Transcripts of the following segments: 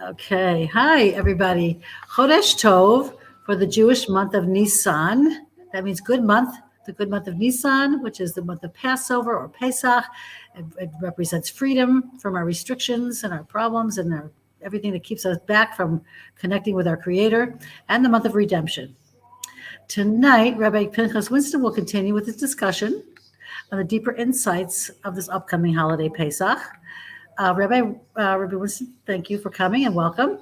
Okay. Hi, everybody. Chodesh Tov for the Jewish month of Nisan. That means good month, the good month of Nisan, which is the month of Passover or Pesach. It represents freedom from our restrictions and our problems and everything that keeps us back from connecting with our Creator, and the month of redemption. Tonight, Rabbi Pinchas Winston will continue with his discussion on the deeper insights of this upcoming holiday, Pesach. Rabbi Winston, thank you for coming and welcome.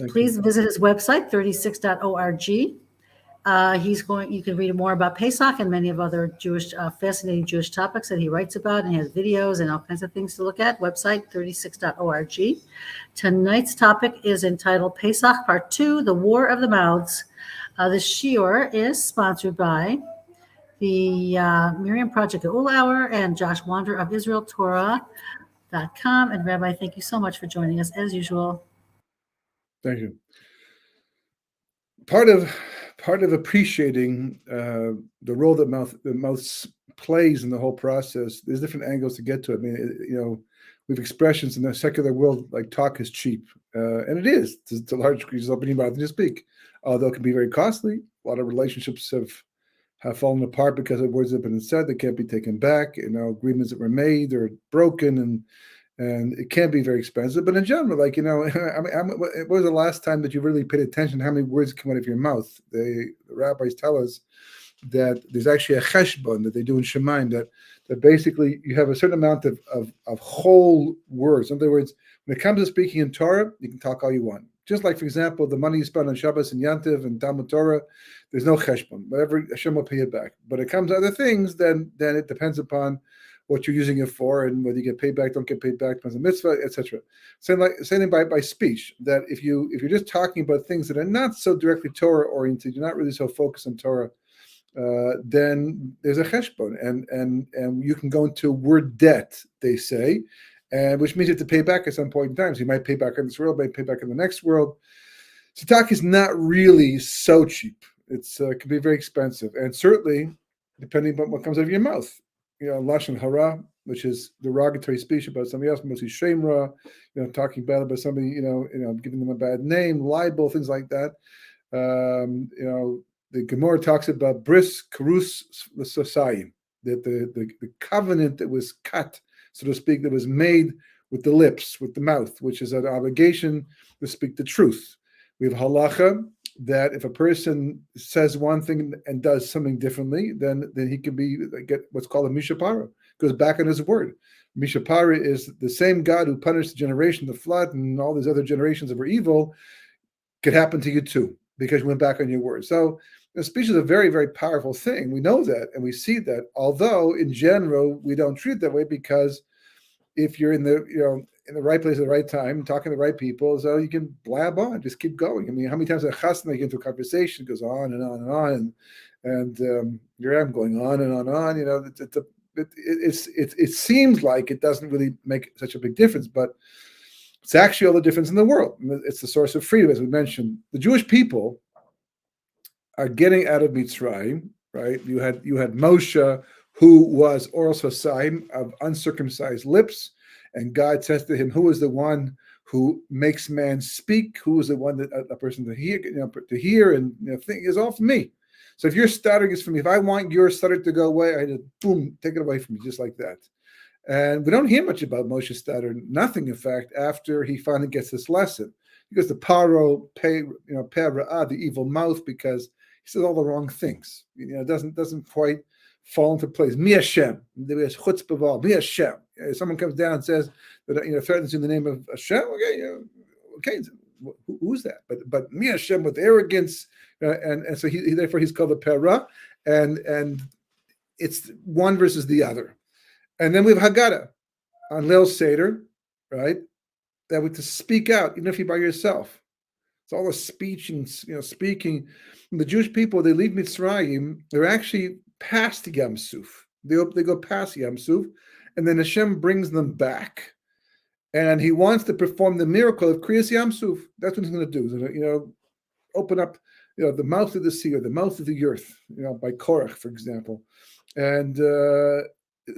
Please visit his website, 36.org. You can read more about Pesach and many of other fascinating Jewish topics that he writes about, and he has videos and all kinds of things to look at. Website 36.org. Tonight's topic is entitled Pesach Part 2, The War of the Mouths. The shiur is sponsored by the Miriam Project Geula Hour and Josh Wander of Israel Torah.com. And Rabbi, thank you so much for joining us as usual. Thank you. Part of appreciating the role that mouth plays in the whole process, there's different angles to get to it. I mean, we have expressions in the secular world like talk is cheap, and it is to a large degree. Just opening your mouth and just speak, although it can be very costly. A lot of relationships have fallen apart because of words that have been said that can't be taken back. Agreements that were made are broken, and it can be very expensive. But in general, what was the last time that you really paid attention to how many words come out of your mouth? The rabbis tell us that there's actually a cheshbon that they do in Shemaim that basically you have a certain amount of whole words. In other words, when it comes to speaking in Torah, you can talk all you want. Just like, for example, the money you spend on Shabbos and Yantiv and Talmud Torah, there's no cheshbon. Whatever, Hashem will pay it back. But it comes to other things, then it depends upon what you're using it for, and whether you get paid back, don't get paid back, depends on mitzvah, etc. Same thing by speech. That if you're just talking about things that are not so directly Torah oriented, you're not really so focused on Torah, then there's a cheshbon, and you can go into word debt, they say, and which means you have to pay back at some point in time. So you might pay back in this world, might pay back in the next world. So talk is not really so cheap. It can be very expensive, and certainly depending on what comes out of your mouth. Lashon hara, which is derogatory speech about somebody else, mostly shemra, talking bad about somebody, giving them a bad name, libel, things like that. The Gemara talks about bris karus l'sosayim, that the covenant that was cut, so to speak, that was made with the lips, with the mouth, which is an obligation to speak the truth. We have halacha that if a person says one thing and does something differently, then he can get what's called a mishapara, goes back on his word. Mishapara is the same God who punished the generation, the flood, and all these other generations that were evil, could happen to you too, because you went back on your word. So speech is a very, very powerful thing. We know that, and we see that, although in general, we don't treat it that way, because if you're in the right place at the right time, talking to the right people, so you can blab on, just keep going. I mean, how many times a chasna get into a conversation, goes on and on and on, and here I'm going on and on and on. It seems like it doesn't really make such a big difference, but it's actually all the difference in the world. It's the source of freedom, as we mentioned. The Jewish people are getting out of Mitzrayim, right? You had Moshe, who was also a sign of uncircumcised lips. And God says to him, who is the one who makes man speak? Who is the one that a person to hear and think is all from me. So if your stuttering is from me, if I want your stutter to go away, I just boom, take it away from you, just like that. And we don't hear much about Moshe's stutter. Nothing, in fact, after he finally gets this lesson. He goes to Paro, Pera'ah, the evil mouth, because he says all the wrong things. Doesn't quite fall into place. Mi Hashem. There's chutzpah b'val. Mi Hashem. Someone comes down and says that threatens in the name of Hashem. Okay, who's that? But Mi Hashem with arrogance, and so therefore he's called a Perah, and it's one versus the other. And then we have Haggadah on Leil Seder, right? That would to speak out, even if you're by yourself. It's all the speech and speaking. And the Jewish people, they leave Mitzrayim, they're actually past Yam Suf. They go past Yam Suf, and then Hashem brings them back. And he wants to perform the miracle of Kriyas Yam Suf. That's what he's going to do. He's going to, open up, the mouth of the sea or the mouth of the earth, by Korach, for example. And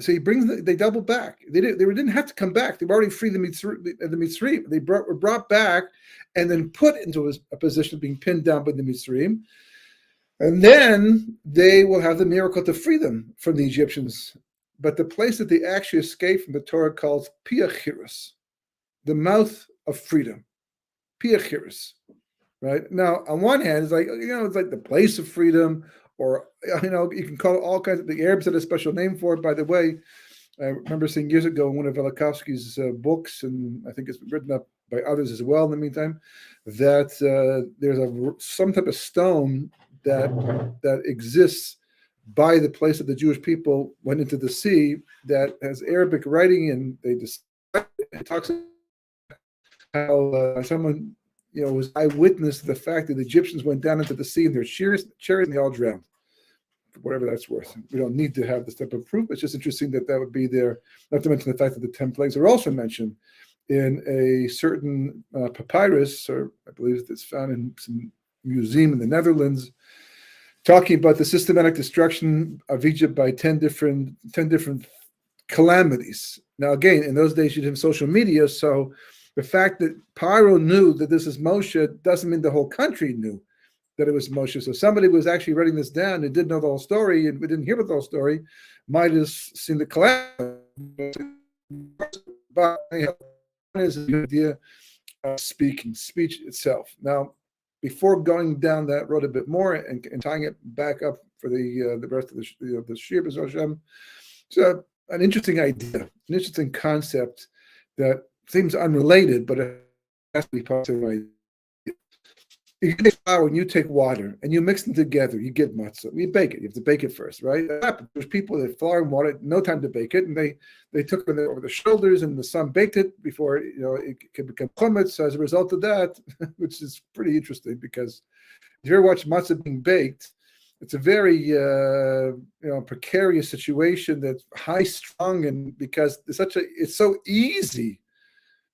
So he brings they double back. They didn't have to come back. They've already freed the Mitzrayim. They were brought back and then put into a position of being pinned down by the Mitzrayim. And then they will have the miracle to free them from the Egyptians. But the place that they actually escaped from, the Torah calls Piachirus, the mouth of freedom. Piachirus, right? Now, on one hand, it's like, it's like the place of freedom, or, you can call it all kinds of, the Arabs had a special name for it, by the way. I remember seeing years ago in one of Velikovsky's books, and I think it's been written up by others as well in the meantime, that there's some type of stone that exists by the place that the Jewish people went into the sea that has Arabic writing, and it talks about how someone was eyewitness to the fact that the Egyptians went down into the sea in their chariots and they all drowned. Whatever that's worth. We don't need to have this type of proof. It's just interesting that would be there, not to mention the fact that the 10 plagues are also mentioned in a certain papyrus, or I believe it's found in some museum in the Netherlands, talking about the systematic destruction of Egypt by 10 different calamities. Now, again, in those days you didn't have social media, so the fact that Paro knew that this is Moshe doesn't mean the whole country knew that it was Moshe. So somebody was actually writing this down and didn't know the whole story, and we didn't hear about the whole story, might have seen the calamity. But is the idea of speech itself. Now, before going down that road a bit more and tying it back up for the rest of the Shir B'ezras Hashem, it's an interesting idea, an interesting concept that seems unrelated, but it has to be part of the idea. You take flour and you take water and you mix them together, you get matzah. You bake it. You have to bake it first, right? There's people that flour and water, no time to bake it, and they took it over the shoulders, and the sun baked it before it could become chumetz. As a result of that, which is pretty interesting, because if you ever watch matzah being baked, it's a very precarious situation that's high strung, and because it's so easy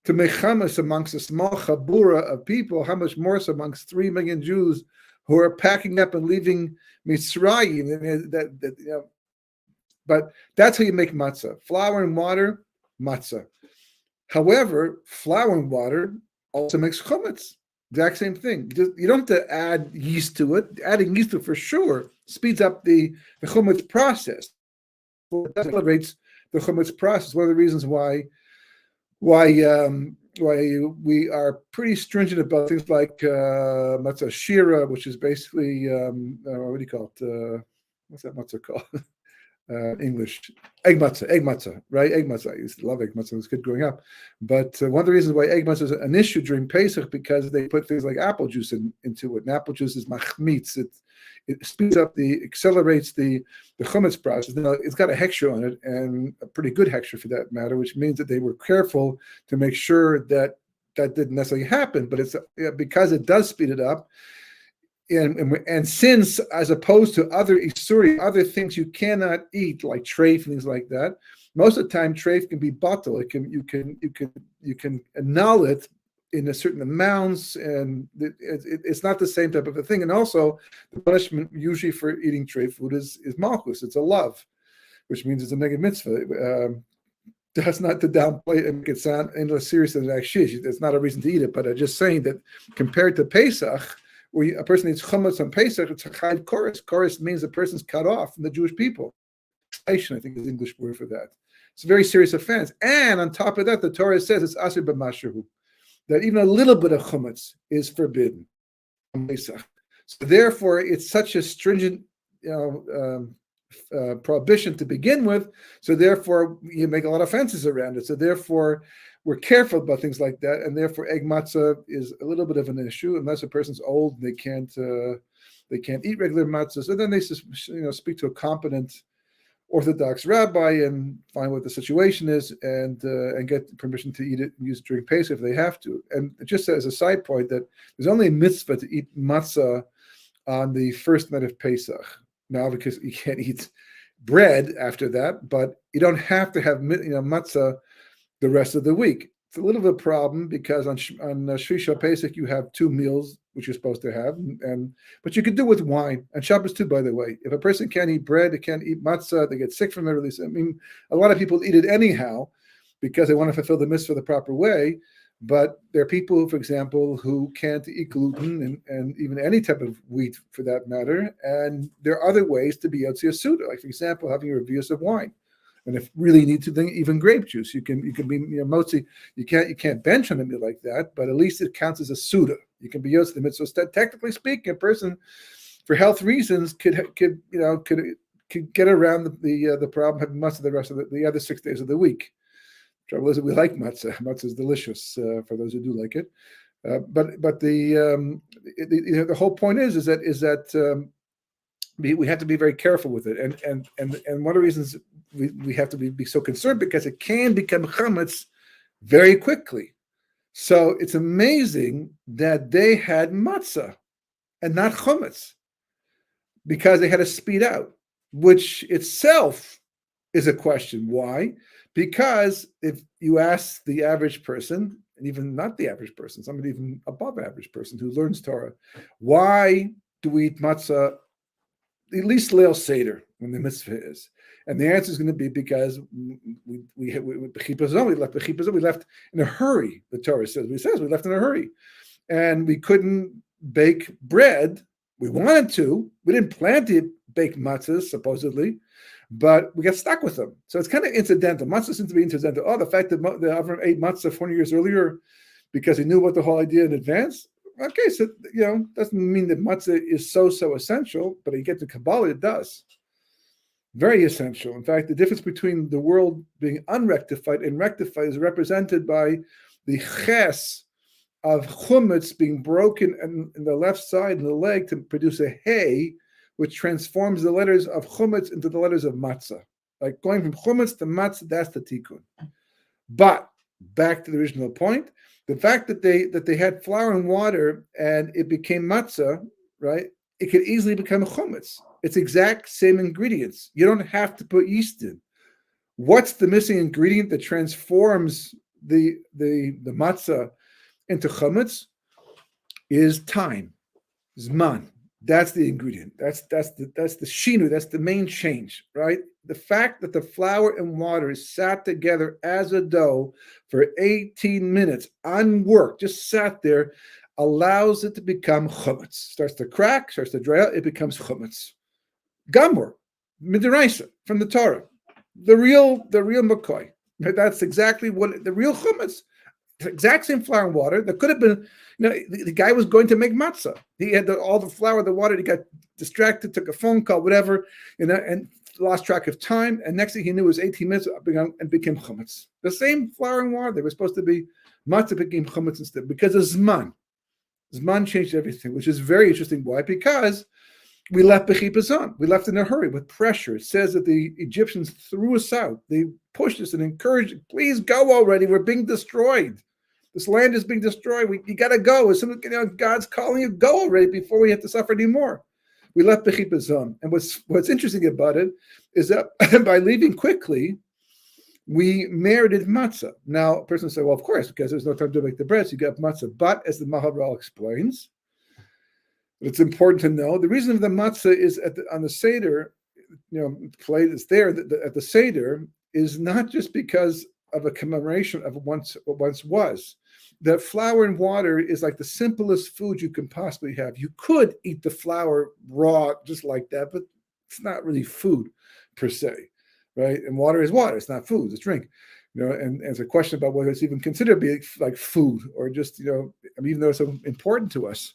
to make chametz amongst a small chabura of people, how much more so amongst 3 million Jews who are packing up and leaving Mitzrayim. But that's how you make matzah. Flour and water, matzah. However, flour and water also makes chametz. Exact same thing. You don't have to add yeast to it. Adding yeast to it for sure speeds up the chametz process. It accelerates the chametz process. One of the reasons why we are pretty stringent about things like matzah shira, which is basically what do you call it? What's that matzah called? English egg matzah, right? Egg matzah. I used to love egg matzah. It was good growing up. But one of the reasons why egg matzah is an issue during Pesach, because they put things like apple juice into it, and apple juice is machmitz. It speeds up, accelerates the chumetz process. Now, it's got a hechsher on it, and a pretty good hechsher for that matter, which means that they were careful to make sure that didn't necessarily happen. But it's because it does speed it up, and since, as opposed to other isuri, other things you cannot eat, like treif and things like that, most of the time treif can be bottled. You can annul it in a certain amounts, and it's not the same type of a thing. And also, the punishment usually for eating treif food is malchus. It's a love, which means it's a negative mitzvah. That's not to downplay it and make it sound any less serious than it actually is. It's not a reason to eat it, but I'm just saying that compared to Pesach, where a person eats chumetz on Pesach, it's a chayv koros. Koros means the person's cut off from the Jewish people. I think is the English word for that. It's a very serious offense. And on top of that, the Torah says it's asur b'mashahu, that even a little bit of chumetz is forbidden on Pesach. So therefore, it's such a stringent prohibition to begin with. So therefore, you make a lot of fences around it. So therefore, we're careful about things like that, and therefore, egg matzah is a little bit of an issue unless a person's old and they can't eat regular matzah. So then they speak to a competent Orthodox rabbi and find what the situation is, and get permission to eat it and use it during Pesach if they have to. And just as a side point, that there's only a mitzvah to eat matzah on the first night of Pesach. Now, because you can't eat bread after that, but you don't have to have matzah the rest of the week. it's a little bit of a problem because on Shvisha Pesach you have 2 meals which you're supposed to have, but you could do with wine and Shabbos too. By the way, if a person can't eat bread, they can't eat matzah, they get sick from it. I mean, a lot of people eat it anyhow because they want to fulfill the mitzvah the proper way. But there are people, for example, who can't eat gluten and even any type of wheat for that matter. And there are other ways to be Yotzi Suda, like for example, having a revius of wine. And if really you need to, then even grape juice. You can be motzi. You can't bench on a meal like that, but at least it counts as a suda. You can be Yotzi the mitzvah. So technically speaking, a person for health reasons could get around the problem having matzah the rest of the other 6 days of the week. Trouble is that we like matzah. Matzah is delicious for those who do like it. But the whole point is that we have to be very careful with it. And one of the reasons we have to be so concerned because it can become chametz very quickly. So it's amazing that they had matzah and not chametz because they had to speed out, which itself is a question. Why? Because if you ask the average person, and even not the average person, somebody even above average person who learns Torah, why do we eat matzah at least Leil Seder when the mitzvah is? And the answer is going to be because we left in a hurry. The Torah says we left in a hurry, and we couldn't bake bread. We wanted to. We didn't plan to bake matzahs supposedly, but we got stuck with them. So it's kind of incidental. Matzah seems to be incidental. Oh, the fact that the Avram ate matzah 40 years earlier because he knew about the whole idea in advance. Okay, so doesn't mean that matzah is so essential, but you get to Kabbalah, it does. Very essential. In fact, the difference between the world being unrectified and rectified is represented by the ches of chumetz being broken in the left side and the leg to produce a hay, which transforms the letters of chumetz into the letters of matzah. Like going from chumetz to matzah, that's the tikkun. But back to the original point, the fact that they had flour and water and it became matzah, right? It could easily become a chumetz. It's exact same ingredients. You don't have to put yeast in. What's the missing ingredient that transforms the matzah into chumetz? Is time, zman. That's the ingredient. That's the shinu. That's the main change, right? The fact that the flour and water is sat together as a dough for 18 minutes unworked, just sat there, allows it to become chumetz. Starts to crack, starts to dry out, it becomes chumetz. Gamur, midiraisa, from the Torah, the real McCoy. That's exactly what the real chumetz. Exact same flour and water. That could have been, the guy was going to make matzah. He had all the flour, the water. He got distracted, took a phone call, whatever, and lost track of time. And next thing he knew, it was 18 minutes and became chumetz. The same flour and water. They were supposed to be matzah, became chumetz instead because of zman. Zman changed everything, which is very interesting. Why? Because we left b'chipazon. We left in a hurry with pressure. It says that the Egyptians threw us out. They pushed us and encouraged, please go already. We're being destroyed. This land is being destroyed. You got to go. As soon as God's calling you, go already before we have to suffer anymore. We left b'chipazon. And what's interesting about it is that by leaving quickly, we merited matzah. Now, a person will say, well, of course, because there's no time to make the bread, so you got matzah. But as the Maharal explains, it's important to know the reason the matzah is on the Seder, plate is there at the Seder, is not just because of a commemoration of what once was. That flour and water is like the simplest food you can possibly have. You could eat the flour raw just like that, but it's not really food per se, right? And water is water; it's not food; it's drink. And it's a question about whether it's even considered be like food or just even though it's so important to us.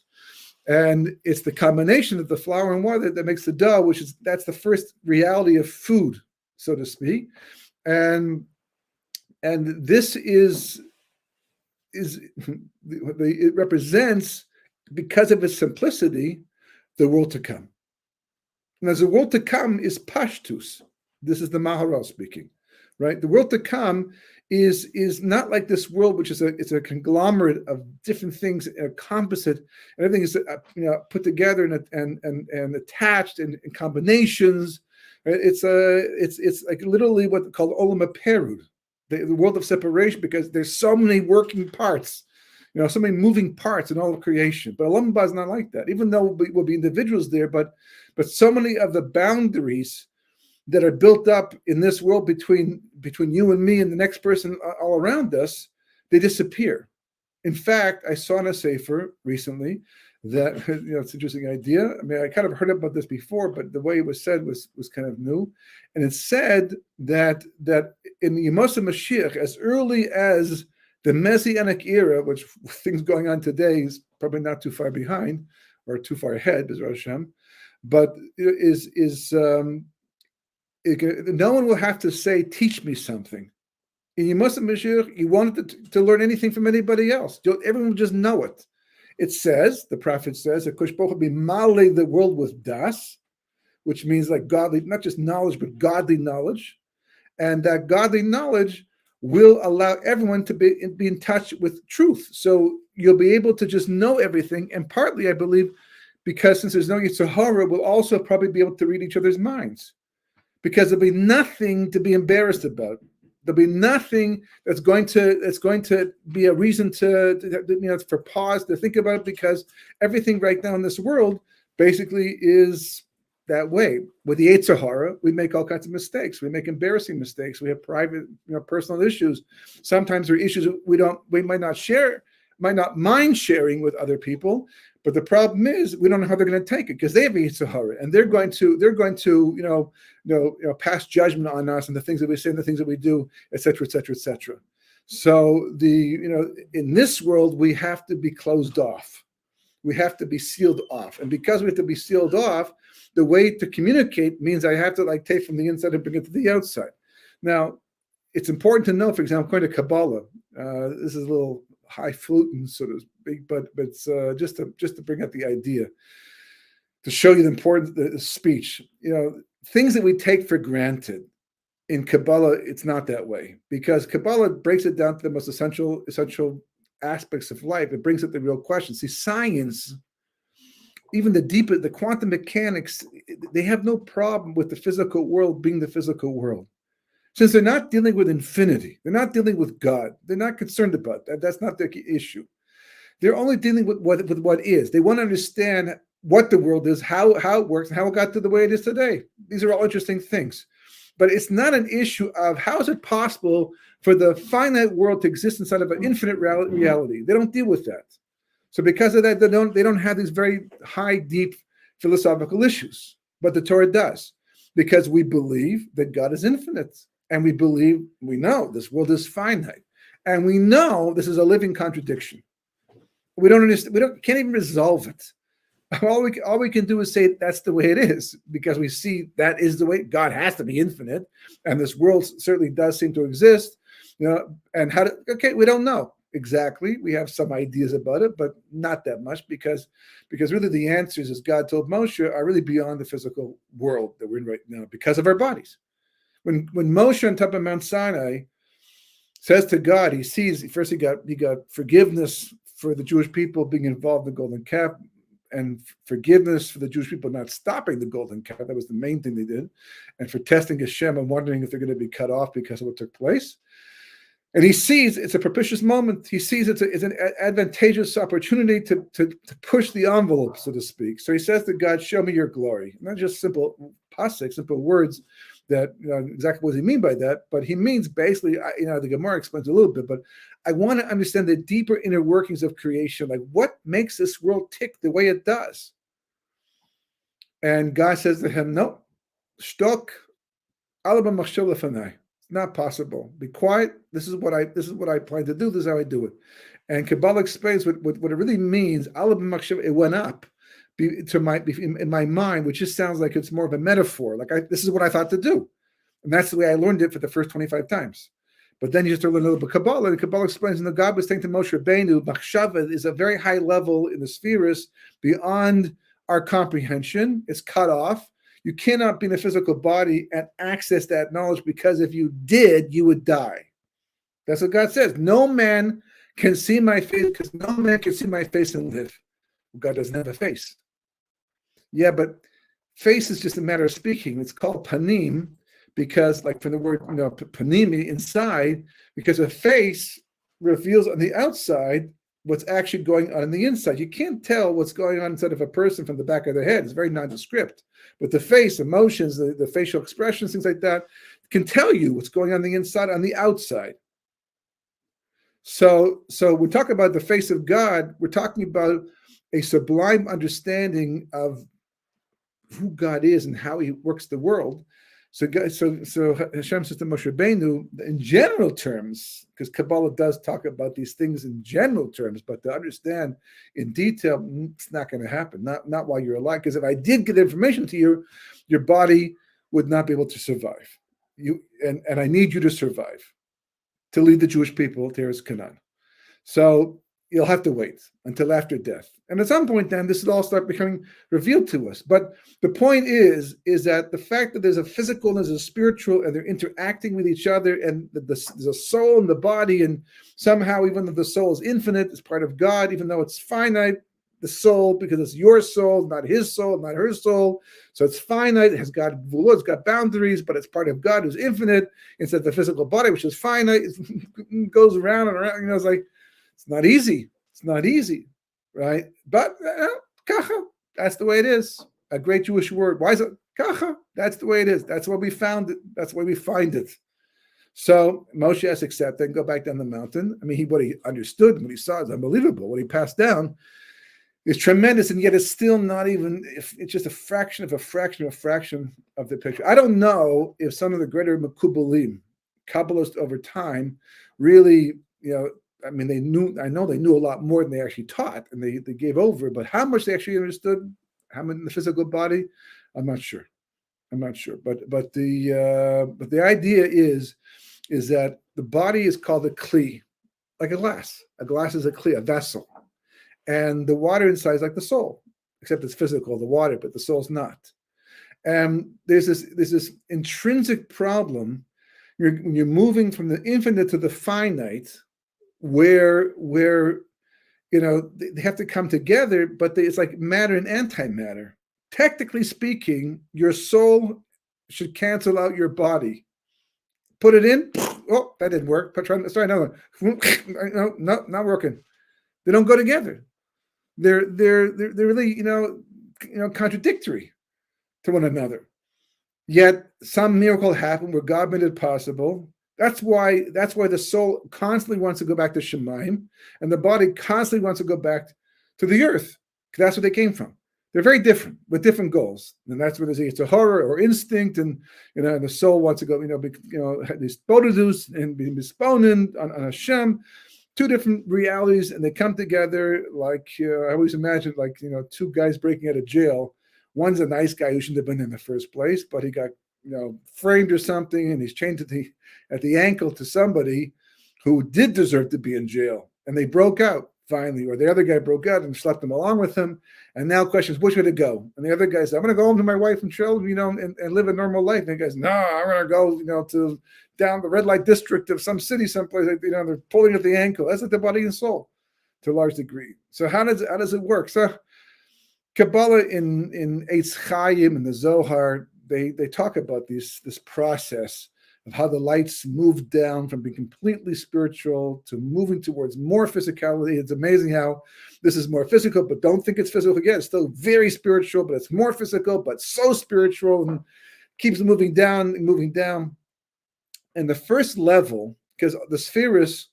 And it's the combination of the flour and water that makes the dough, that's the first reality of food, so to speak. And this it represents, because of its simplicity, the world to come. And as the world to come is pashtus. This is the Maharal speaking, right? The world to come is not like this world, which is a conglomerate of different things, a composite, and everything is put together and attached in combinations. Right? It's like literally what called olam perud. the world of separation, because there's so many working parts, so many moving parts in all of creation. But Olam Haba is not like that, even though we'll be individuals there, but so many of the boundaries that are built up in this world between you and me and the next person all around us, they disappear. In fact, I saw in a sefer recently that, it's an interesting idea. I mean, I kind of heard about this before, but the way it was said was kind of new. And it said that in the Yemos Mashiach, as early as the Messianic era, which things going on today is probably not too far behind or too far ahead, B'ezras Hashem, but no one will have to say, teach me something. In Yemos Mashiach, you wanted to learn anything from anybody else. Everyone will just know it. It says, the prophet says, that Kosh Baruch will be male the world with das, which means like godly, not just knowledge, but godly knowledge. And that godly knowledge will allow everyone to be in touch with truth. So you'll be able to just know everything. And partly, I believe, because since there's no Yetzer Hara, we'll also probably be able to read each other's minds. Because there'll be nothing to be embarrassed about. There'll be nothing that's going to be a reason for pause to think about it, because everything right now in this world basically is that way. With the Yetzer Hara, we make all kinds of mistakes. We make embarrassing mistakes. We have private, personal issues. Sometimes there are issues we might not mind sharing with other people. But the problem is we don't know how they're going to take it, because they have a Yetzer Hara, and they're going to pass judgment on us and the things that we say and the things that we do, et cetera, et cetera, et cetera. So in this world we have to be closed off. We have to be sealed off, and because we have to be sealed off, the way to communicate means I have to take from the inside and bring it to the outside. Now, it's important to know, for example, according to Kabbalah, this is a little highfalutin, so to speak, but it's just to bring out the idea, to show you the importance of the speech. Things that we take for granted in Kabbalah, it's not that way, because Kabbalah breaks it down to the most essential aspects of life. It brings up the real questions. See, science, even the quantum mechanics, they have no problem with the physical world being the physical world. Since they're not dealing with infinity, they're not dealing with God, they're not concerned about that. That's not their issue. They're only dealing with what is. They want to understand what the world is, how it works, and how it got to the way it is today. These are all interesting things. But it's not an issue of how is it possible for the finite world to exist inside of an infinite reality. They don't deal with that. So because of that, they don't have these very high, deep philosophical issues. But the Torah does, because we believe that God is infinite. And we know this world is finite, and we know this is a living contradiction. We don't understand. Can't even resolve it. All we can do is say that's the way it is, because we see that is the way. God has to be infinite, and this world certainly does seem to exist. And we don't know exactly. We have some ideas about it, but not that much, because really the answers, as God told Moshe, are really beyond the physical world that we're in right now, because of our bodies. When Moshe on top of Mount Sinai says to God, he got forgiveness for the Jewish people being involved in the golden calf, and forgiveness for the Jewish people not stopping the golden calf. That was the main thing they did, and for testing Hashem and wondering if they're going to be cut off because of what took place. And he sees it's a propitious moment. He sees it's an advantageous opportunity to push the envelope, so to speak. So he says to God, "Show me your glory." Not just simple pasuk, simple words. That exactly what does he mean by that, but he means basically, the Gemara explains a little bit, but I want to understand the deeper inner workings of creation, like what makes this world tick the way it does. And God says to him, "No, shtok, alaba machshel lefanai. It's not possible. Be quiet. This is what I plan to do. This is how I do it." And Kabbalah explains what it really means. Alaba machshel, it went up. In my mind, which just sounds like it's more of a metaphor. This is what I thought to do, and that's the way I learned it for the first 25 times. But then you just learn a little bit of Kabbalah, and Kabbalah explains, and the God was saying to Moshe Rabbeinu, Machshava is a very high level in the spheres beyond our comprehension. It's cut off. You cannot be in a physical body and access that knowledge, because if you did, you would die. That's what God says. No man can see my face, because no man can see my face and live. God doesn't have a face. Yeah, but face is just a matter of speaking. It's called panim, because, like from the word, panimi, inside, because a face reveals on the outside what's actually going on the inside. You can't tell what's going on inside of a person from the back of their head. It's very nondescript. But the face, emotions, the facial expressions, things like that, can tell you what's going on the inside, on the outside. So we talk about the face of God. We're talking about a sublime understanding of who God is and how He works the world. So Hashem says to Moshe Rabbeinu, in general terms, because Kabbalah does talk about these things in general terms, but to understand in detail, it's not going to happen. Not while you're alive. Because if I did get information to you, your body would not be able to survive. And I need you to survive to lead the Jewish people to Eretz Canaan. So you'll have to wait until after death. And at some point then, this will all start becoming revealed to us. But the point is that the fact that there's a physical and there's a spiritual, and they're interacting with each other, and there's a soul in the body, and somehow, even though the soul is infinite, it's part of God, even though it's finite, the soul, because it's your soul, not his soul, not her soul. So it's finite, it has got gvulot, it's got boundaries, but it's part of God who's infinite, instead of the physical body, which is finite. It goes around and around, it's like, it's not easy. It's not easy, right? But kacha, that's the way it is. A great Jewish word. Why is it kacha? That's the way it is. That's why we found it. That's why we find it. So Moshe has accepted and go back down the mountain. I mean, what he understood, what he saw is unbelievable. What he passed down is tremendous, and yet it's still not even, it's just a fraction of the picture. I don't know if some of the greater Mekubalim, Kabbalists over time, really, I mean, I know they knew a lot more than they actually taught, and they gave over, but how much they actually understood, how much in the physical body, I'm not sure. But the idea is that the body is called a kli, like a glass. A glass is a kli, a vessel. And the water inside is like the soul, except it's physical, the water, but the soul's not. And there's this intrinsic problem when you're moving from the infinite to the finite, where they have to come together, but it's like matter and antimatter. Technically speaking, your soul should cancel out your body. Put it in. Oh, that didn't work. Try another one. No, not working. They don't go together. They're really contradictory to one another. Yet some miracle happened where God made it possible. That's why the soul constantly wants to go back to Shemaim, and the body constantly wants to go back to the earth. That's where they came from. They're very different, with different goals, and that's where there's a horror or instinct, and the soul wants to go, these bodidus and be misponen on Hashem. Two different realities, and they come together like I always imagine, like two guys breaking out of jail. One's a nice guy who shouldn't have been in the first place, but he got framed or something, and he's chained at the ankle to somebody who did deserve to be in jail, and they broke out finally, or the other guy broke out and slept them along with him, and now questions which way to go. And the other guy said, I'm going to go home to my wife and children, and live a normal life. And the guy says, no, I'm going to go, to down the red light district of some city someplace. They're pulling at the ankle. That's like the body and soul to a large degree. So how does it work? So Kabbalah in Eitz Chaim and the Zohar, they talk about this process of how the lights move down from being completely spiritual to moving towards more physicality. It's amazing how this is more physical, but don't think it's physical again. It's still very spiritual, but it's more physical, but so spiritual, and keeps moving down and moving down. And the first level, because the spheres,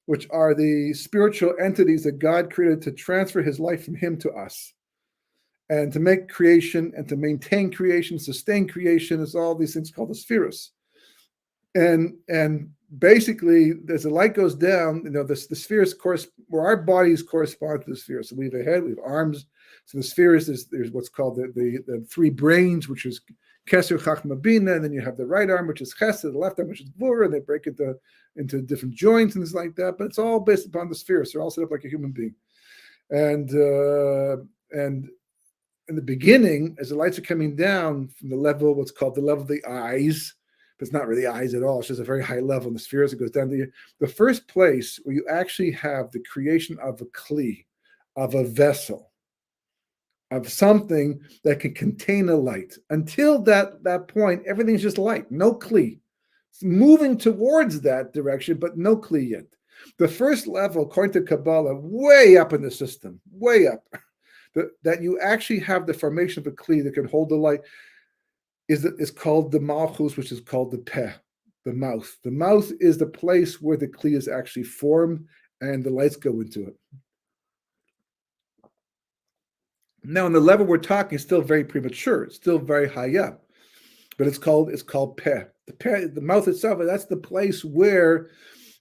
which are the spiritual entities that God created to transfer his life from him to us, and to make creation and to maintain creation, sustain creation, is all these things called the spheres. And basically, as the light goes down, the spheres where our bodies correspond to the spheres. So we have a head, we have arms. So the spheres there's what's called the three brains, which is Keser, Chachma, Bina, and then you have the right arm, which is Chesed, the left arm, which is Gvura, and they break it into different joints and things like that. But it's all based upon the spheres. They're all set up like a human being. And in the beginning, as the lights are coming down from the level, what's called the level of the eyes, but it's not really eyes at all. It's just a very high level in the spheres. It goes down to the first place where you actually have the creation of a kli, of a vessel, of something that can contain a light. Until that point, everything's just light, no kli. It's moving towards that direction, but no kli yet. The first level, according to Kabbalah, way up in the system, way up, that you actually have the formation of a kli that can hold the light, is called the malchus, which is called the peh, the mouth. The mouth is the place where the kli is actually formed and the lights go into it. Now, on the level we're talking, it's still very premature. It's still very high up, but it's called peh. The mouth itself, that's the place where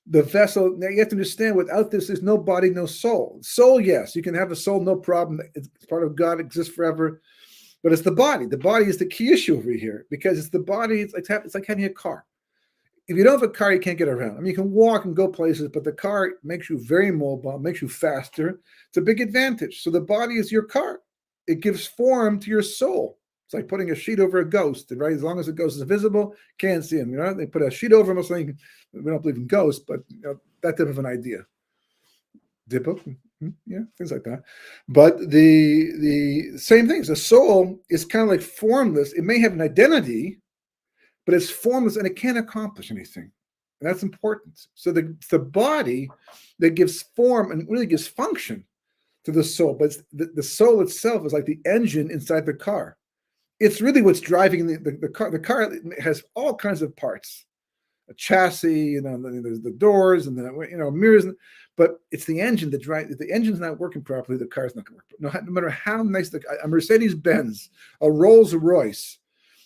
the vessel. Now you have to understand, without this, there's no body, no soul. Soul, yes, you can have a soul, no problem. It's part of God, exists forever. But it's the body. The body is the key issue over here, because it's the body. It's like having a car. If you don't have a car, you can't get around. I mean, you can walk and go places, but the car makes you very mobile, makes you faster. It's a big advantage. So the body is your car. It gives form to your soul. It's like putting a sheet over a ghost, right? As long as the ghost is visible, can't see him. You know, they put a sheet over him. Saying we don't believe in ghosts, but that type of an idea. Dippo, yeah, things like that. But the same things. The soul is kind of like formless. It may have an identity, but it's formless and it can't accomplish anything. And that's important. So the body that gives form and really gives function to the soul, but the soul itself is like the engine inside the car. It's really what's driving the car. The car has all kinds of parts, a chassis, there's the doors and the mirrors, but it's the engine that drives. If the engine's not working properly, the car's not going to work. No matter how nice a Mercedes-Benz, a Rolls-Royce,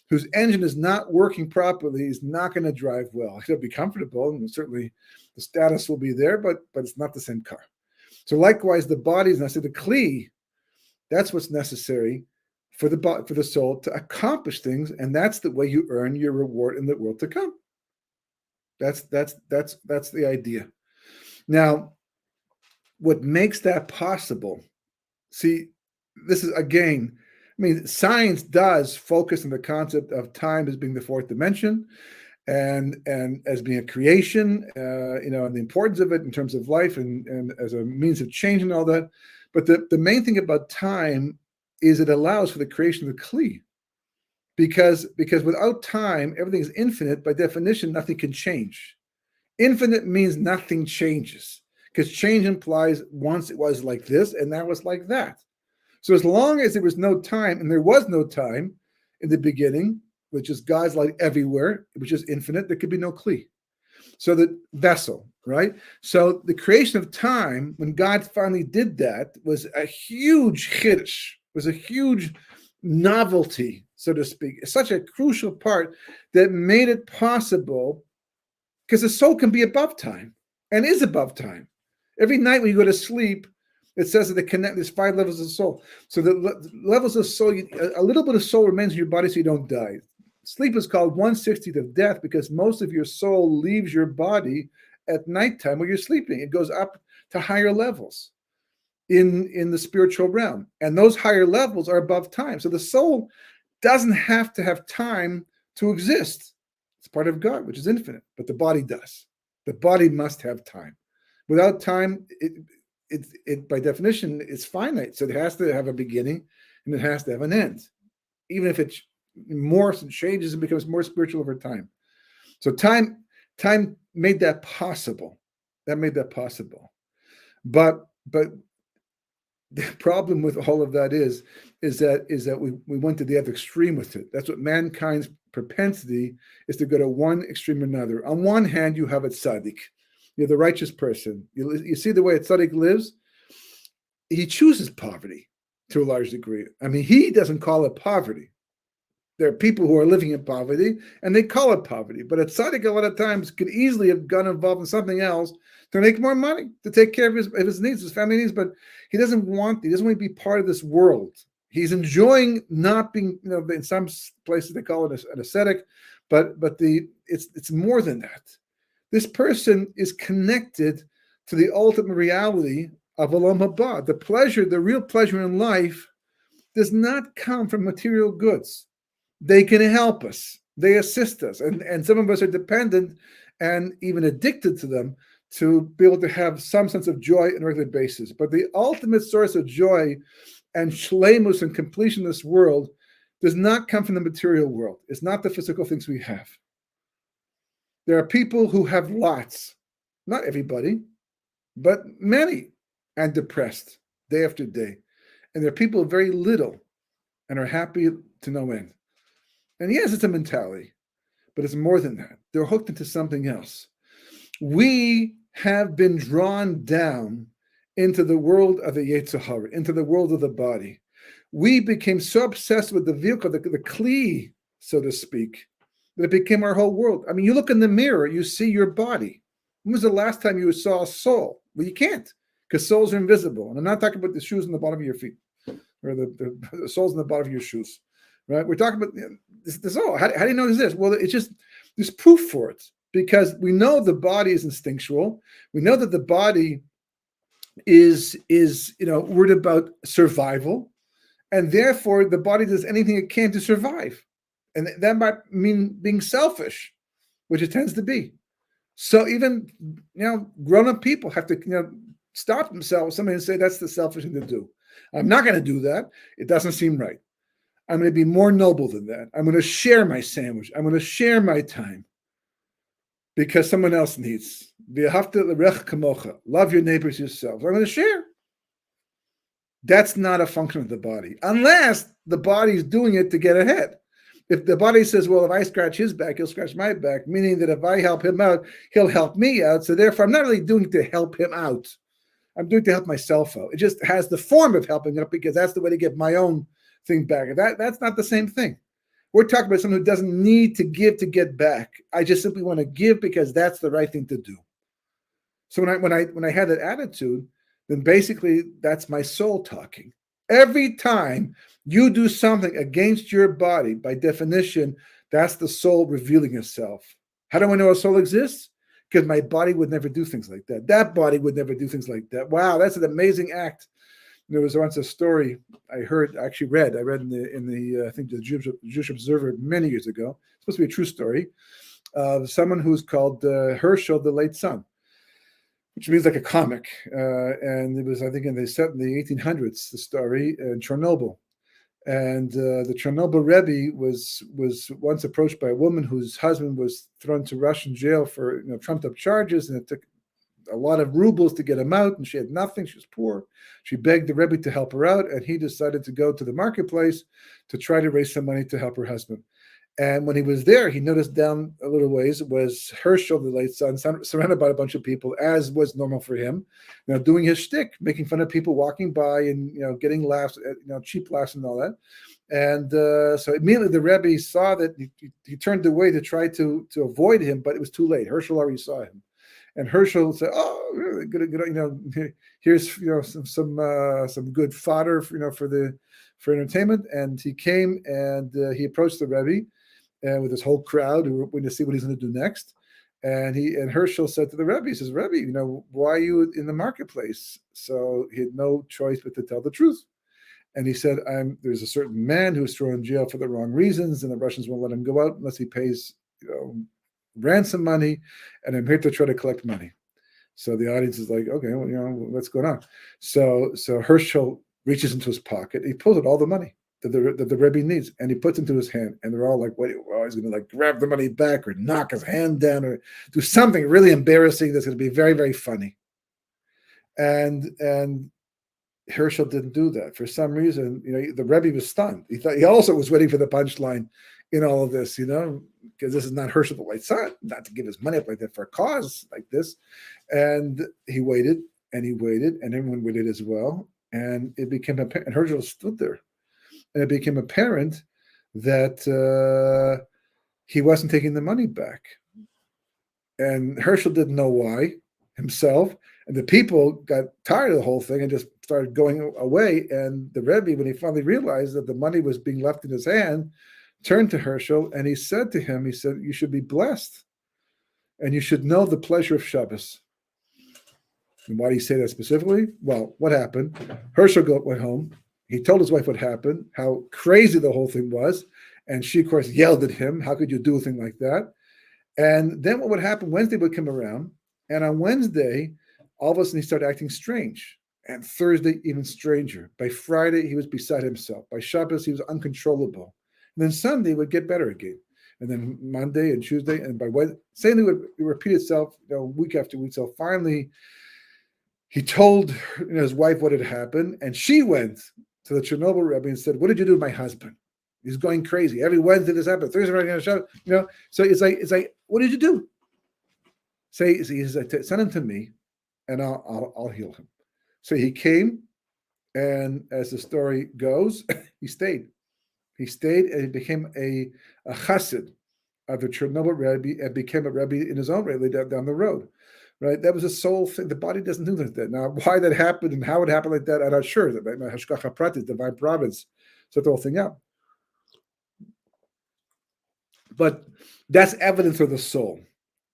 whose engine is not working properly, is not going to drive well. It'll be comfortable, and certainly the status will be there, but it's not the same car. So likewise, the bodies, and I said the kli, that's what's necessary for the soul to accomplish things, and that's the way you earn your reward in the world to come. That's the idea. Now, what makes that possible? See, this is again, I mean, science does focus on the concept of time as being the fourth dimension, and as being a creation, and the importance of it in terms of life and as a means of change and all that. But the main thing about time is it allows for the creation of the kli, because without time, everything is infinite. By definition, nothing can change. Infinite means nothing changes, because change implies once it was like this and now it's like that. So as long as there was no time, and there was no time in the beginning, which is God's light everywhere, which is infinite, there could be no kli. So the vessel, right? So the creation of time, when God finally did that, was a huge chiddush, was a huge novelty, so to speak. It's such a crucial part that made it possible, because the soul can be above time and is above time. Every night when you go to sleep, it says that there's 5 levels of soul. So the levels of soul, a little bit of soul remains in your body so you don't die. Sleep is called 1/60th of death, because most of your soul leaves your body at nighttime when you're sleeping. It goes up to higher levels in the spiritual realm. And those higher levels are above time. So the soul doesn't have to have time to exist. It's part of God, which is infinite, but the body does. The body must have time. Without time, it by definition, it's finite. So it has to have a beginning and it has to have an end, even if it morphs and changes and becomes more spiritual over time. So time made that possible. That made that possible. But the problem with all of that is that we went to the other extreme with it. That's what mankind's propensity is, to go to one extreme or another. On one hand, you have a tzaddik. You're the righteous person. You see the way a tzaddik lives? He chooses poverty to a large degree. I mean, he doesn't call it poverty. There are people who are living in poverty, and they call it poverty. But a tzaddik, a lot of times, could easily have gotten involved in something else to make more money, to take care of his needs, his family needs. But he doesn't want to be part of this world. He's enjoying not being, in some places they call it an ascetic, but it's more than that. This person is connected to the ultimate reality of Olam Haba. The real pleasure in life does not come from material goods. They can help us. They assist us. And some of us are dependent and even addicted to them to be able to have some sense of joy on a regular basis. But the ultimate source of joy and shleimus and completion in this world does not come from the material world. It's not the physical things we have. There are people who have lots, not everybody, but many, and depressed day after day. And there are people very little and are happy to no end. And yes, it's a mentality, but it's more than that. They're hooked into something else. We have been drawn down into the world of the Yetzer Hara, into the world of the body. We became so obsessed with the vehicle, the kli, so to speak, that it became our whole world. I mean, you look in the mirror, you see your body. When was the last time you saw a soul? Well, you can't, because souls are invisible. And I'm not talking about the shoes on the bottom of your feet, or the soles on the bottom of your shoes, right? We're talking about this soul. How do you know this? Well, it's just, there's proof for it, because we know the body is instinctual. We know that the body is worried about survival, and therefore the body does anything it can to survive. And that might mean being selfish, which it tends to be. So even, grown-up people have to, stop themselves, somebody and say, that's the selfish thing to do. I'm not going to do that. It doesn't seem right. I'm going to be more noble than that. I'm going to share my sandwich. I'm going to share my time because someone else needs. Love your neighbors yourselves. I'm going to share. That's not a function of the body, unless the body is doing it to get ahead. If the body says, well, if I scratch his back, he'll scratch my back, meaning that if I help him out, he'll help me out. So therefore, I'm not really doing it to help him out. I'm doing it to help myself out. It just has the form of helping out because that's the way to get my own thing back. That's not the same thing. We're talking about someone who doesn't need to give to get back. I just simply want to give because that's the right thing to do. So when I had that attitude, then basically that's my soul talking. Every time you do something against your body, by definition, that's the soul revealing itself. How do I know a soul exists? Because my body would never do things like that. That body would never do things like that. Wow, that's an amazing act. There was once a story I read in the I think the Jewish Observer many years ago. It's supposed to be a true story of someone who's called Herschel, the late son, which means like a comic. And it was, I think, set in the 1800s, the story in Chernobyl. And the Chernobyl Rebbe was once approached by a woman whose husband was thrown to Russian jail for trumped up charges, and it took a lot of rubles to get him out, and she had nothing. She was poor. She begged the Rebbe to help her out, and he decided to go to the marketplace to try to raise some money to help her husband. And when he was there, he noticed down a little ways was Herschel, the late son, surrounded by a bunch of people, as was normal for him, doing his shtick, making fun of people walking by and, getting laughs, cheap laughs and all that. And so immediately the Rebbe saw that he turned away to try to avoid him, but it was too late. Herschel already saw him. And Herschel said, "Oh, good, here's some good fodder, for entertainment." And he came and he approached the Rebbe, and with this whole crowd who were waiting to see what he's going to do next. And Herschel said to the Rebbe, he says, "Rebbe, why are you in the marketplace?" So he had no choice but to tell the truth. And he said, "There's a certain man who's thrown in jail for the wrong reasons, and the Russians won't let him go out unless he pays, ransom money, and I'm here to try to collect money." So the audience is like, okay, well, what's going on? So Herschel reaches into his pocket, he pulls out all the money that the Rebbe needs, and he puts into his hand, and they're all like, wait, he's going to grab the money back or knock his hand down or do something really embarrassing that's going to be very, very funny. And Herschel didn't do that. For some reason, the Rebbe was stunned. He also was waiting for the punchline in all of this, because this is not Herschel the late son, not to give his money up like that for a cause like this. And he waited, and everyone waited as well. And it became apparent, and Herschel stood there, and it became apparent that he wasn't taking the money back. And Herschel didn't know why himself. And the people got tired of the whole thing and just started going away. And the Rebbe, when he finally realized that the money was being left in his hand, turned to Herschel and he said to him, "You should be blessed, and you should know the pleasure of Shabbos." And why did he say that specifically? Well, what happened? Herschel went home. He told his wife what happened, how crazy the whole thing was. And she, of course, yelled at him. How could you do a thing like that? And then what would happen? Wednesday would come around. And on Wednesday, all of a sudden he started acting strange. And Thursday, even stranger. By Friday, he was beside himself. By Shabbos, he was uncontrollable. And then Sunday would get better again. And then Monday and Tuesday, and by Wednesday, same thing would repeat itself, week after week. So finally, he told his wife what had happened, and she went to the Chernobyl Rebbe and said, "What did you do to my husband? He's going crazy. Every Wednesday this happened. Thursday we're going to show." So it's like, what did you do? He said, "Send him to me, and I'll heal him." So he came, and as the story goes, he stayed. He stayed, and he became a chassid of the Chernobyl Rebbe, and became a Rebbe in his own Rebbe down the road. Right? That was a soul thing. The body doesn't do like that. Now, why that happened and how it happened like that, I'm not sure. Hashgacha pratis, divine providence, set the whole thing out. But that's evidence of the soul.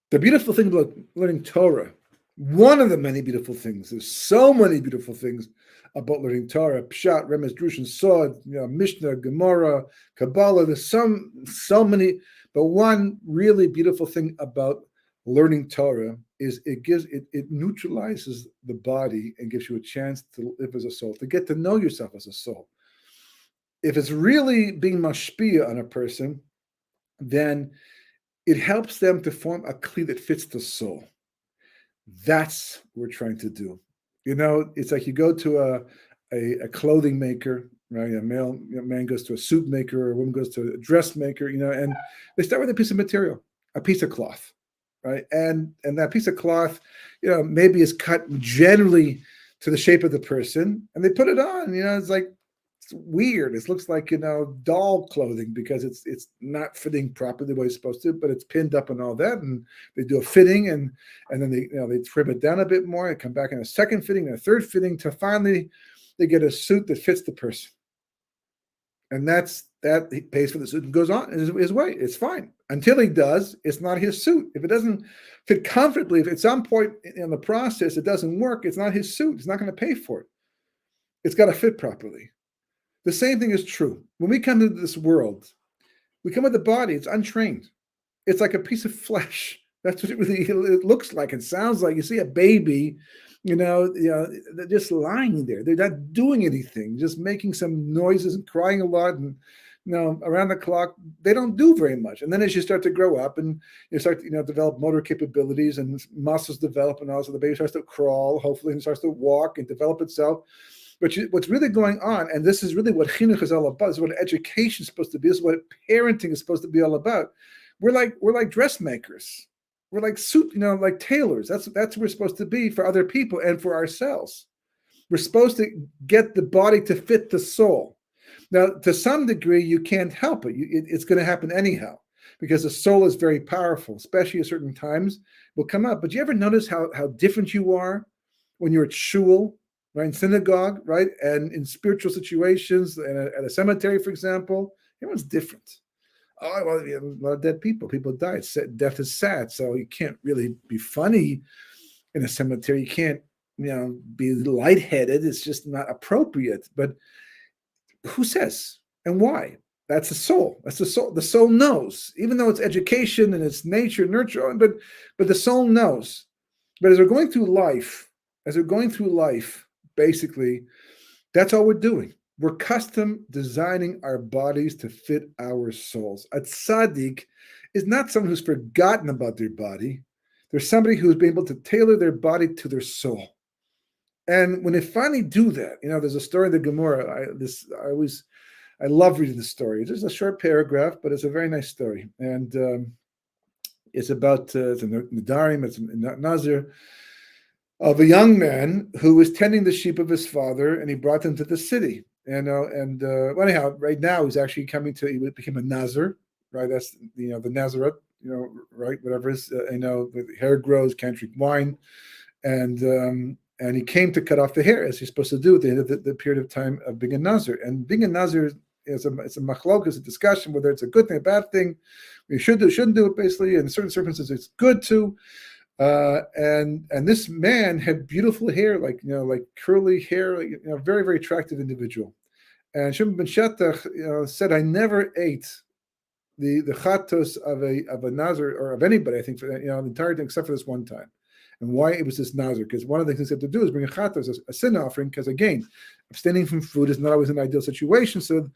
The beautiful thing about learning Torah, one of the many beautiful things, there's so many beautiful things about learning Torah, Pshat, Remez, Drush, and Sod, Mishnah, Gemara, Kabbalah. There's so many, but one really beautiful thing about learning Torah is it neutralizes the body and gives you a chance to live as a soul, to get to know yourself as a soul. If it's really being mashpia on a person, then it helps them to form a kli that fits the soul. That's what we're trying to do. It's like you go to a clothing maker, right? A man goes to a suit maker, or a woman goes to a dressmaker, and they start with a piece of material, a piece of cloth, right? And that piece of cloth, maybe is cut generally to the shape of the person, and they put it on. It's weird. It looks like doll clothing because it's not fitting properly the way it's supposed to, but it's pinned up and all that. And they do a fitting, and then they trim it down a bit more. And come back in a second fitting and a third fitting till finally they get a suit that fits the person. And that he pays for the suit and goes on his way. It's fine until he does. It's not his suit. If it doesn't fit comfortably, if at some point in the process it doesn't work, it's not his suit. He's not going to pay for it. It's got to fit properly. The same thing is true. When we come into this world, we come with the body. It's untrained. It's like a piece of flesh. That's what it looks like and sounds like. You see a baby, they're just lying there. They're not doing anything, just making some noises and crying a lot. And, around the clock, they don't do very much. And then as you start to grow up and you start to, develop motor capabilities and muscles develop and also the baby starts to crawl, hopefully, and starts to walk and develop itself. But what's really going on, and this is really what chinuch is all about, this is what education is supposed to be, this is what parenting is supposed to be all about. We're like dressmakers. We're like like tailors. That's what we're supposed to be for other people and for ourselves. We're supposed to get the body to fit the soul. Now, to some degree, you can't help it. It's going to happen anyhow, because the soul is very powerful, especially at certain times will come up. But you ever notice how different you are when you're at shul, right, in synagogue, right, and in spiritual situations, and at a cemetery, for example? Everyone's different. Oh, well, a lot of dead people. People died. Death is sad, so you can't really be funny in a cemetery. You can't, be lightheaded. It's just not appropriate. But who says and why? That's the soul. That's the soul. The soul knows, even though it's education and it's nature, nurture, but the soul knows. But as we're going through life, basically, that's all we're doing. We're custom designing our bodies to fit our souls. A tzaddik is not someone who's forgotten about their body. There's somebody who's been able to tailor their body to their soul. And when they finally do that, there's a story in the Gemara. I love reading the story. It's just a short paragraph, but it's a very nice story. And it's about it's a Nadarim, it's a Nazir, of a young man who was tending the sheep of his father, and he brought them to the city. Well, anyhow, right now he became a Nazir, right? That's the Nazareth, right? Whatever it is, the hair grows, can't drink wine, and he came to cut off the hair, as he's supposed to do at the end of the period of time of being a Nazir. And being a Nazir it's a machlok, it's a discussion whether it's a good thing, a bad thing. We shouldn't do it, basically. In certain circumstances, it's good to. And this man had beautiful hair, like curly hair, very, very attractive individual. And Shimon ben Shattach, said, I never ate the chatos of a Nazir or of anybody, I think, for the entire thing except for this one time. and why it was this nazir. Because one of the things they have to do is bring a chatas, a sin offering, because again, abstaining from food is not always an ideal situation. So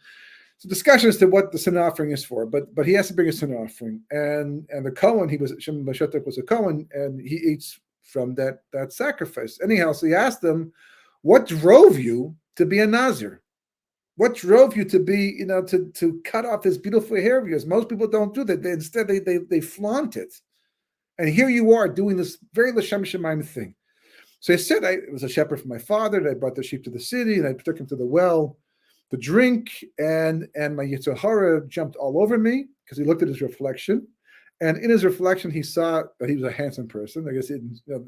discussion as to what the sin offering is for, but he has to bring a sin offering, and the Kohen, Shimon Bashetek was a Kohen, and he eats from that sacrifice. Anyhow, so he asked them, what drove you to be a nazir? What drove you to be, to cut off this beautiful hair of yours? Most people don't do that. Instead, they flaunt it. And here you are doing this very L'Shem Shemaim thing. So he said, I was a shepherd for my father, and I brought the sheep to the city, and I took him to the well to drink, and my Yetzer Hara jumped all over me because he looked at his reflection. And in his reflection, he saw that he was a handsome person. I guess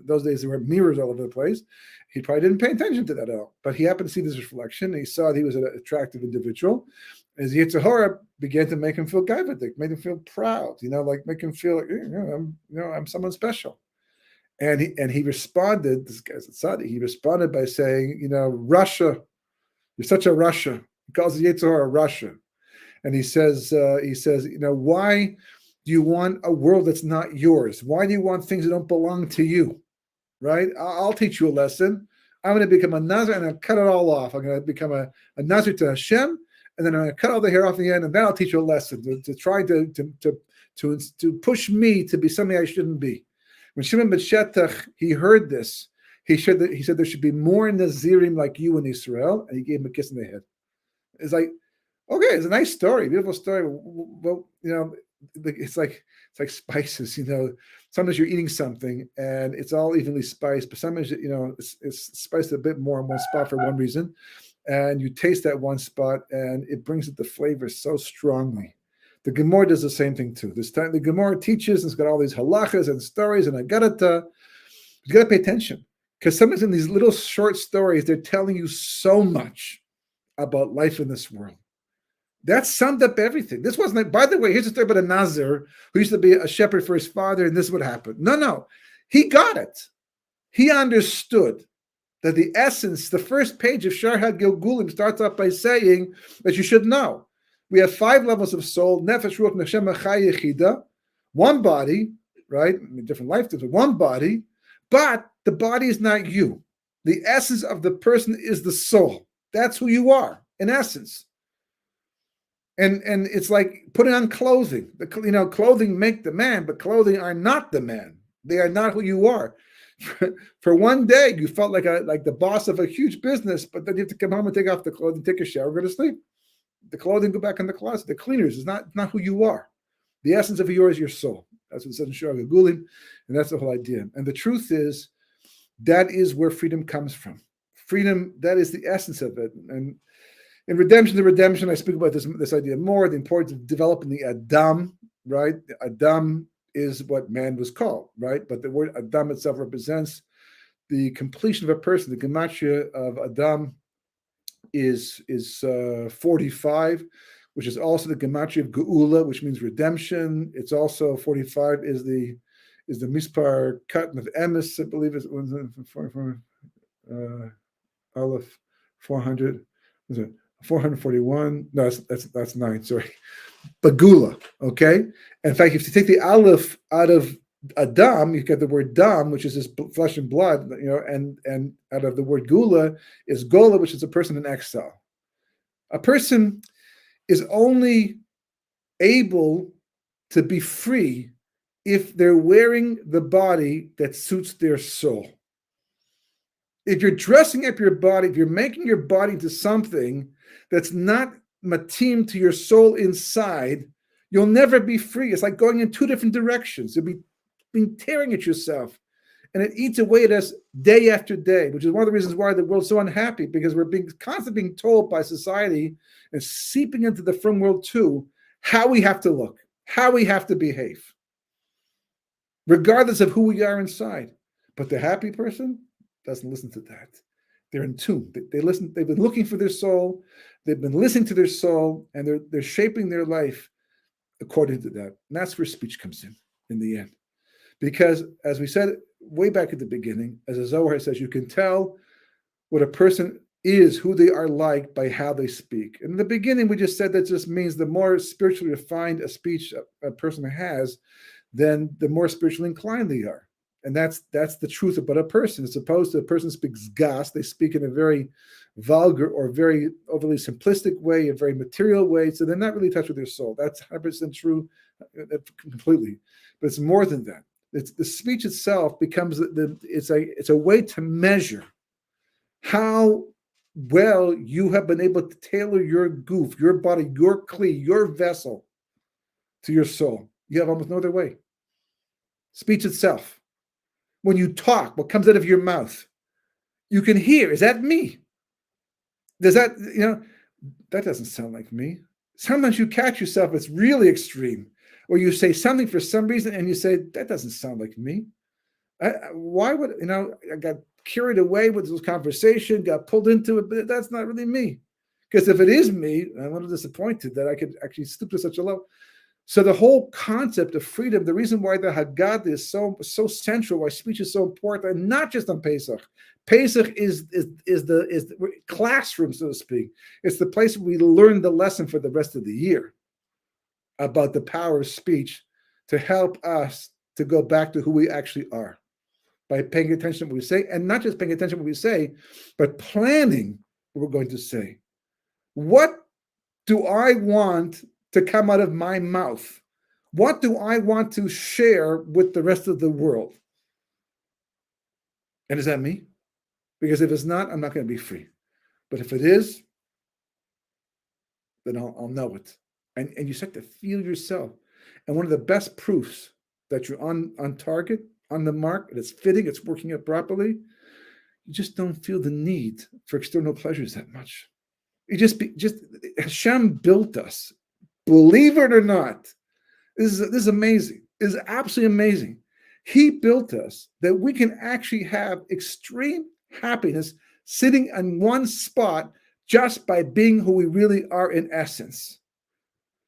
those days there were mirrors all over the place. He probably didn't pay attention to that at all. But he happened to see this reflection. And he saw that he was an attractive individual. His Yetzer Hara began to make him feel gaivadik, made him feel proud. Make him feel like I'm someone special. And he responded. This guy's a tzaddik. He responded by saying, Russia, you're such a Russia. He calls the Yetzer Hara Russia. And he says, why do you want a world that's not yours? Why do you want things that don't belong to you? Right? I'll teach you a lesson. I'm going to become a Nazir and I'll cut it all off. I'm going to become a Nazir to Hashem, and then I'm going to cut all the hair off the end, and then I'll teach you a lesson to try to push me to be something I shouldn't be. When Shimon ben Shetach, he heard this, he said there should be more Nazirim like you in Israel, and he gave him a kiss in the head. It's like, okay, it's a nice story, beautiful story. Well, it's like spices. Sometimes you're eating something and it's all evenly spiced, but sometimes it's spiced a bit more in one spot for one reason, and you taste that one spot and it brings the flavor so strongly. The Gemara does the same thing too. This time the Gemara teaches, and it's got all these halachas and stories and agarata. You got to pay attention, because sometimes in these little short stories they're telling you so much about life in this world. That summed up everything. This wasn't like, by the way, here's a story about a Nazir who used to be a shepherd for his father, and this would happen. No. He got it. He understood that the essence, the first page of Sharhat Gilgulim starts off by saying that you should know. We have 5 levels of soul, Nefesh, Ruach, Neshama, Chai, Yechida, one body, right? Different lifetimes, one body, but the body is not you. The essence of the person is the soul. That's who you are, in essence. And it's like putting on clothing. Clothing make the man, but clothing are not the man. They are not who you are. For one day, you felt like the boss of a huge business, but then you have to come home and take off the clothing, take a shower, go to sleep. The clothing go back in the closet. The cleaners is not who you are. The essence of yours is your soul. That's what it says in Shara Gulim, and that's the whole idea. And the truth is, that is where freedom comes from. Freedom, that is the essence of it. And in Redemption to Redemption, I speak about this idea more, the importance of developing the Adam, right? Adam is what man was called, right? But the word Adam itself represents the completion of a person. The gematria of Adam is 45, which is also the gematria of geula, which means redemption. It's also 45 is the mispar katan of emes, I believe is Aleph 400. Was it 441? No, that's 9. Sorry, bagula. Okay. In fact, if you take the aleph out of Adam, you get the word dam, which is his flesh and blood, and out of the word gula is gola, which is a person in exile. A person is only able to be free if they're wearing the body that suits their soul. If you're dressing up your body, if you're making your body into something that's not matim to your soul inside, you'll never be free. It's like going in 2 different directions. You'll be tearing at yourself, and it eats away at us day after day, which is one of the reasons why the world's so unhappy, because we're constantly being told by society and seeping into the frum world too, how we have to look, how we have to behave, regardless of who we are inside. But the happy person doesn't listen to that. They're in tune. They listen. They've been looking for their soul. They've been listening to their soul, and they're shaping their life according to that. And that's where speech comes in the end. Because, as we said way back at the beginning, as a Zohar says, you can tell what a person is, who they are like, by how they speak. And in the beginning, we just said that just means the more spiritually refined a speech a person has, then the more spiritually inclined they are. And that's the truth about a person. As opposed to a person speaks gas, they speak in a very vulgar or very overly simplistic way, a very material way. So they're not really in touch with their soul. That's 100% true, completely. But it's more than that. It's the speech itself becomes it's a way to measure how well you have been able to tailor your goof, your body, your kli, your vessel to your soul. You have almost no other way. Speech itself. When you talk, what comes out of your mouth, you can hear, is that me? Does that, that doesn't sound like me. Sometimes you catch yourself, it's really extreme, or you say something for some reason and you say, that doesn't sound like me. Why would, I got carried away with this conversation, got pulled into it, but that's not really me. Because if it is me, I'm a little disappointed that I could actually stoop to such a level. So the whole concept of freedom, the reason why the Haggadah is so central, why speech is so important, and not just on Pesach. Pesach is the classroom, so to speak. It's the place where we learn the lesson for the rest of the year about the power of speech to help us to go back to who we actually are by paying attention to what we say, and not just paying attention to what we say, but planning what we're going to say. What do I want to come out of my mouth? What do I want to share with the rest of the world? And is that me? Because if it's not, I'm not going to be free. But if it is, then I'll know it. And you start to feel yourself. And one of the best proofs that you're on target, on the mark, and it's fitting, it's working out properly, you just don't feel the need for external pleasures that much. You just Hashem built us. Believe it or not, this is amazing. This is absolutely amazing. He built us that we can actually have extreme happiness sitting in one spot just by being who we really are in essence.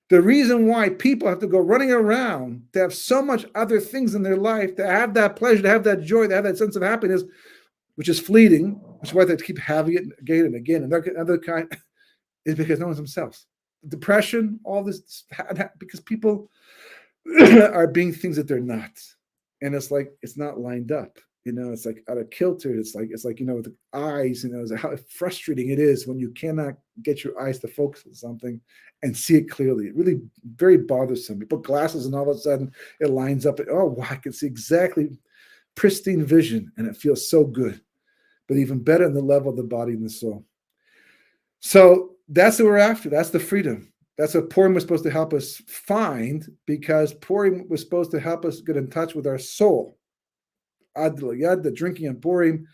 The reason why people have to go running around to have so much other things in their life, to have that pleasure, to have that joy, to have that sense of happiness, which is fleeting, which is why they keep having it again and again, and other kind, is because no one's themselves. Depression, all this, because people are being things that they're not, and it's like it's not lined up. It's like out of kilter. It's like with the eyes. How frustrating it is when you cannot get your eyes to focus on something and see it clearly. It really very bothersome. You put glasses and all of a sudden it lines up. Oh, wow, I can see exactly pristine vision, and it feels so good. But even better in the level of the body and the soul. So that's what we're after. That's the freedom. That's what Purim was supposed to help us find, because Purim was supposed to help us get in touch with our soul. Ad the drinking on Purim,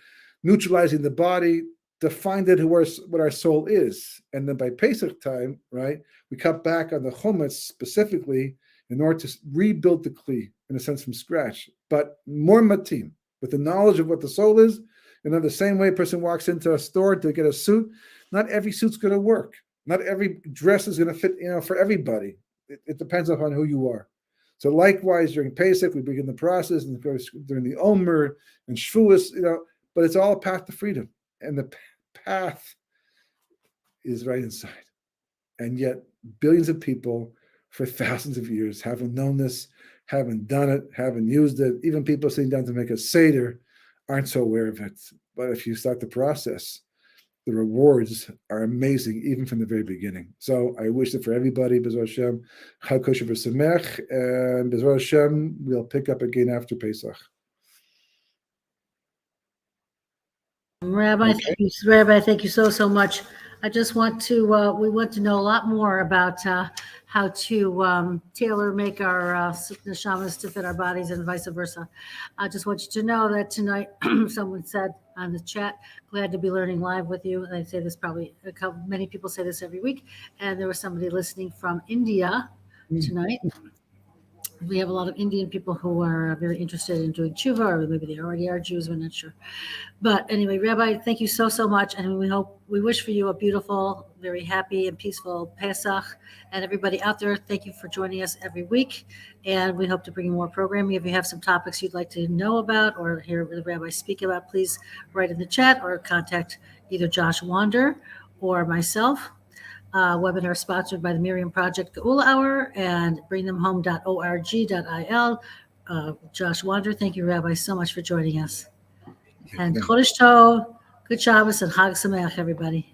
neutralizing the body to find out what our soul is. And then by Pesach time, right, we cut back on the Chumash specifically in order to rebuild the Kli, in a sense, from scratch, but more matim, with the knowledge of what the soul is. The same way a person walks into a store to get a suit, not every suit's going to work. Not every dress is going to fit, for everybody. It depends upon who you are. So likewise, during Pesach, we begin the process, and of course, during the Omer and Shavuos, but it's all a path to freedom. And the path is right inside. And yet, billions of people for thousands of years haven't known this, haven't done it, haven't used it. Even people sitting down to make a Seder aren't so aware of it. But if you start the process, the rewards are amazing, even from the very beginning. So I wish that for everybody, B'ezras Hashem, Chag Kosher V'Samech, and B'ezras Hashem, we'll pick up again after Pesach. Rabbi, thank you so much. I just want to, we want to know a lot more about how to tailor make our neshamas to fit our bodies and vice versa. I just want you to know that tonight, someone said on the chat, glad to be learning live with you. I say this probably, many people say this every week, and there was somebody listening from India tonight. We have a lot of Indian people who are very interested in doing tshuva, or maybe they already are Jews, we're not sure. But anyway, Rabbi, thank you so much. And we wish for you a beautiful, very happy and peaceful Pesach. And everybody out there, thank you for joining us every week. And we hope to bring you more programming. If you have some topics you'd like to know about or hear the Rabbi speak about, please write in the chat or contact either Josh Wander or myself. Webinar sponsored by the Miriam Project Geula Hour and bringthemhome.org.il. Josh Wander. Thank you, Rabbi, so much for joining us. And Thank you. Chodesh Tov, good Shabbos, and Chag Sameach, everybody.